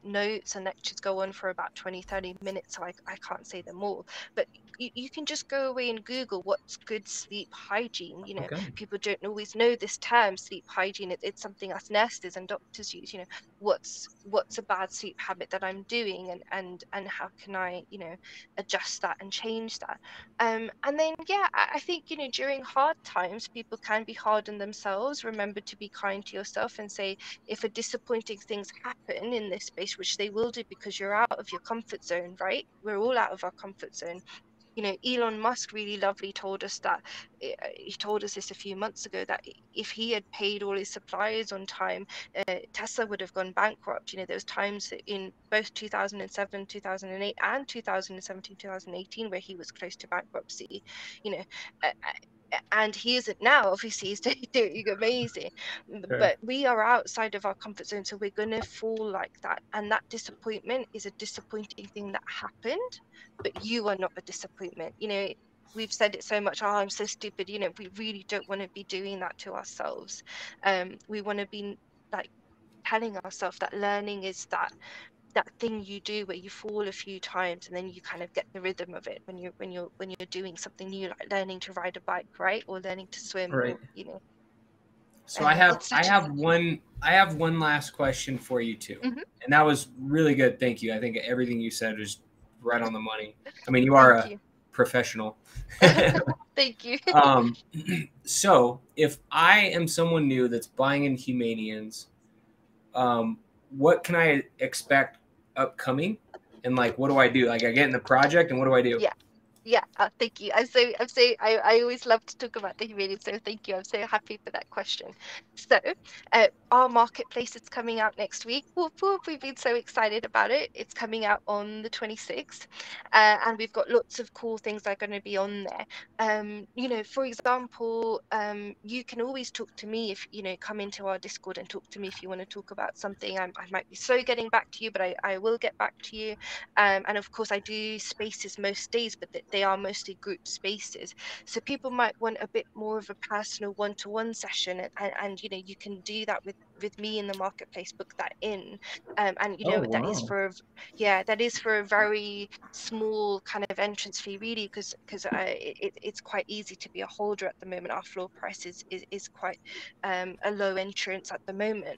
notes and lectures go on for about 20-30 minutes, so I can't say them all, but you can just go away and Google what's good sleep hygiene. You know, Okay. people don't always know this term, sleep hygiene. It's something us nurses and doctors use. You know, what's a bad sleep habit that I'm doing, and how can I, you know, adjust that and change that. And then, yeah, I think, you know, during hard times, people can be hard on themselves. Remember to be kind to yourself and say, if a disappointing things happen in this space, which they will do because you're out of your comfort zone, right? We're all out of our comfort zone. You know, Elon Musk really lovely told us that, he told us this a few months ago, that if he had paid all his suppliers on time, Tesla would have gone bankrupt. You know, there was times in both 2007, 2008 and 2017, 2018 where he was close to bankruptcy. You know, and he isn't now. Obviously, he's doing amazing, Sure. but we are outside of our comfort zone, so we're going to fall like that. And that disappointment is a disappointing thing that happened, but you are not a disappointment. You know, we've said it so much, oh, I'm so stupid. You know, we really don't want to be doing that to ourselves. We want to be like telling ourselves that learning is that thing you do where you fall a few times and then you kind of get the rhythm of it when you're doing something new, like learning to ride a bike, right? Or learning to swim, Right. or, you know. So I have It's such a one last question for you too. Mhm. And that was really good. Thank you. I think everything you said is right on the money. I mean, you Thank are a you. professional. Thank you. So if I am someone new that's buying in Humanians, what can I expect upcoming? And like, what do I do? Like, I get in the project, and what do I do? Yeah, thank you. I always love to talk about the Humanians, so thank you. I'm so happy for that question. So, our marketplace is coming out next week. Whoop, whoop, we've been so excited about it. It's coming out on the 26th, and we've got lots of cool things that are going to be on there. You know, for example, you can always talk to me if, you know, come into our Discord and talk to me if you want to talk about something. I might be slow getting back to you, but I will get back to you. And of course, I do spaces most days, but they are mostly group spaces. So people might want a bit more of a personal one-to-one session, and you know, you can do that with me in the marketplace. Book that in, and you Oh, know, that is wow. for that is for a very small kind of entrance fee, really, because it's quite easy to be a holder at the moment. Our floor price is quite a low entrance at the moment.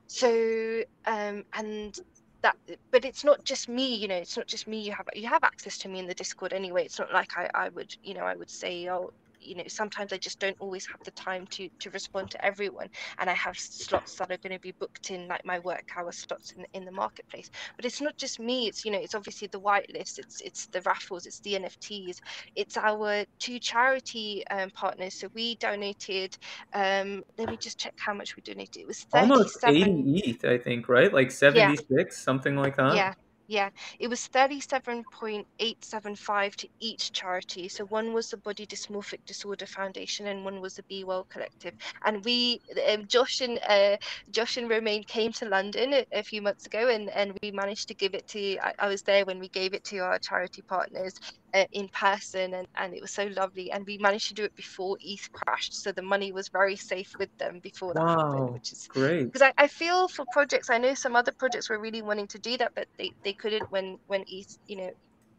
So and that, but it's not just me, you know, it's not just me. You have access to me in the Discord anyway. It's not like I would, you know, I would say, oh, you know, sometimes I just don't always have the time to respond to everyone, and I have slots that are going to be booked in, like my work hour slots in the marketplace. But it's not just me. It's, you know, it's obviously the whitelist, it's the raffles, it's the NFTs, it's our two charity partners. So we donated, let me just check how much we donated. It was Almost 37. 80 ETH, I think, right? Like Yeah, 76, something like that. yeah, yeah. It was 37.875 to each charity. So one was the Body Dysmorphic Disorder Foundation, and one was the Be Well Collective. And we, Josh and Romaine came to London a few months ago, and we managed to give it to. I was there when we gave it to our charity partners in person, and it was so lovely. And we managed to do it before ETH crashed, so the money was very safe with them before that happened, Wow. which is Great. because I feel for projects. I know some other projects were really wanting to do that, but they couldn't when ETH, you know,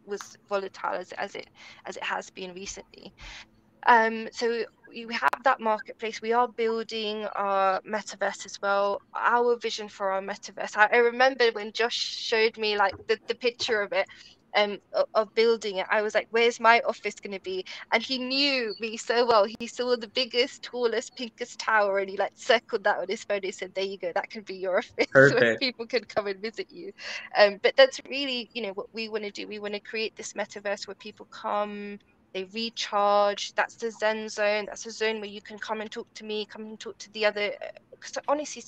was volatile as it has been recently. So we have that marketplace. We are building our metaverse as well. Our vision for our metaverse. I remember when Josh showed me like the picture of it. of building it. I was like, where's my office going to be? And he knew me so well. He saw the biggest, tallest, pinkest tower, and he like circled that on his phone. He said, there you go, that can be your office where Perfect. people can come and visit you. But that's really, you know, what we want to do. We want to create this metaverse where people come, they recharge. That's the Zen zone. That's a zone where you can come and talk to me, come and talk to the other. Because honestly,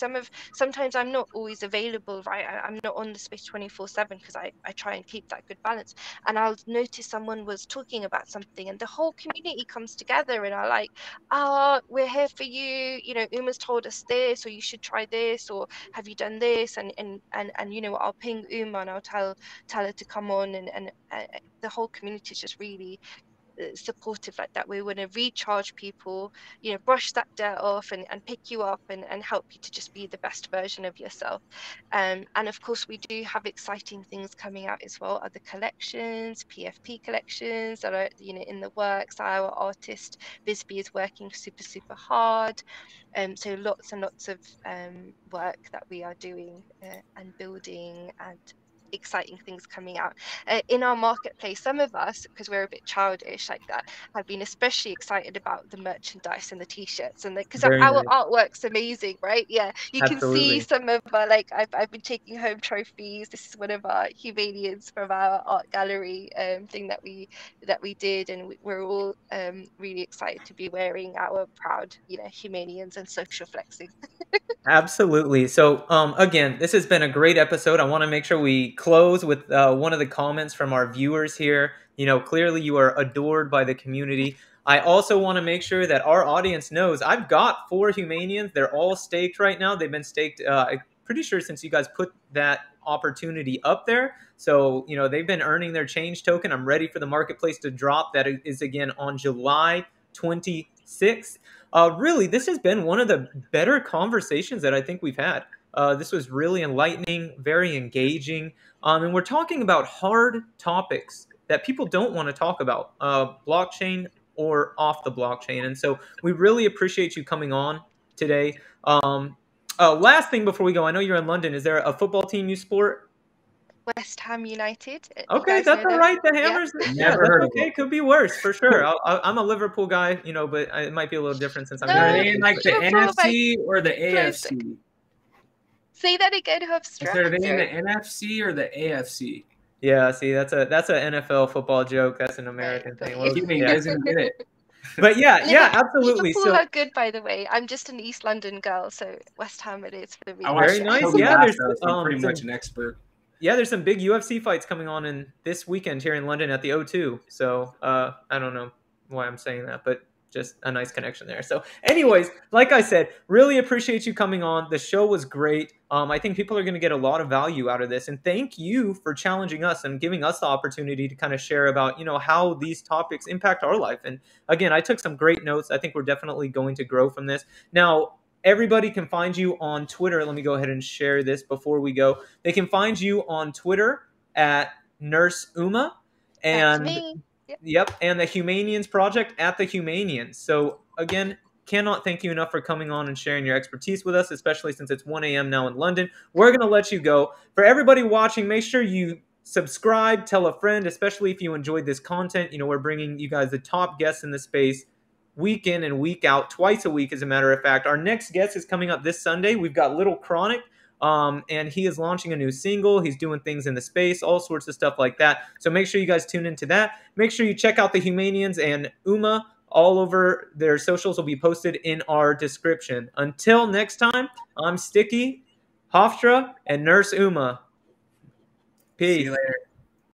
sometimes I'm not always available, right? I'm not on the space 24/7 because I try and keep that good balance. And I'll notice someone was talking about something, and the whole community comes together and are like, "Oh, we're here for you. You know, Uma's told us this, or you should try this, or have you done this?" And you know, I'll ping Uma and I'll tell her to come on, and the whole community is just really supportive like that. We want to recharge people, you know, brush that dirt off and pick you up and help you to just be the best version of yourself. And of course we do have exciting things coming out as well, other collections, PFP collections that are, you know, in the works. Our artist Bisbee is working super hard, so lots and lots of work that we are doing and building, and exciting things coming out in our marketplace. Some of us, because we're a bit childish like that, have been especially excited about the merchandise and the t-shirts, and because Very our nice. artwork's amazing, right? Yeah, you can see Absolutely. some of our, like, I've been taking home trophies. This is one of our Humanians from our art gallery thing that we did, and we're all really excited to be wearing our proud, you know, Humanians and social flexing. Absolutely. So, again, this has been a great episode. I want to make sure we close with one of the comments from our viewers here. You know, clearly you are adored by the community. I also want to make sure that our audience knows I've got 4 Humanians. They're all staked right now. They've been staked, I'm pretty sure, since you guys put that opportunity up there. So, you know, they've been earning their change token. I'm ready for the marketplace to drop. That is, again, on July 26th. Really, this has been one of the better conversations that I think we've had. This was really enlightening, very engaging, and we're talking about hard topics that people don't want to talk about, blockchain or off the blockchain. And so we really appreciate you coming on today. Last thing before we go, I know you're in London. Is there a football team you support? West Ham United. You Okay, guys that's know all them? right. The Yeah. Hammers, yeah, Never that's heard of okay. them. Could be worse for sure. I'm a Liverpool guy, you know, but it might be a little different since I'm No, Are here. they in like the Liverpool, NFC or the classic. AFC? Say that again, I said, are they in the Hofstra. NFC or the AFC? Yeah, see, that's a NFL football joke. That's an American thing. Well, Excuse me, you yeah. guys didn't get it. But yeah, absolutely. Liverpool So are good, by the way. I'm just an East London girl, so West Ham it is for me. I watched very nice. Toby Yeah, there's Lasso, so I'm pretty some, much an expert. yeah, there's some big UFC fights coming on in this weekend here in London at the O2. So I don't know why I'm saying that, but just a nice connection there. So anyways, like I said, really appreciate you coming on. The show was great. I think people are going to get a lot of value out of this. And thank you for challenging us and giving us the opportunity to kind of share about, you know, how these topics impact our life. And again, I took some great notes. I think we're definitely going to grow from this. Now, everybody can find you on Twitter. Let me go ahead and share this before we go. They can find you on Twitter at Nurse Ouma. And That's me. yep, and the Humanians Project at the Humanians. So again, cannot thank you enough for coming on and sharing your expertise with us, especially since it's 1 a.m. now in London. We're going to let you go. For everybody watching, make sure you subscribe, tell a friend, especially if you enjoyed this content. You know, we're bringing you guys the top guests in the space week in and week out, twice a week, as a matter of fact. Our next guest is coming up this Sunday. We've got Little Chronic. And he is launching a new single. He's doing things in the space, all sorts of stuff like that. So make sure you guys tune into that. Make sure you check out the Humanians and Uma. All over their socials will be posted in our description. Until next time, I'm Sticky, Hofstra, and Nurse Uma. Peace. See you later.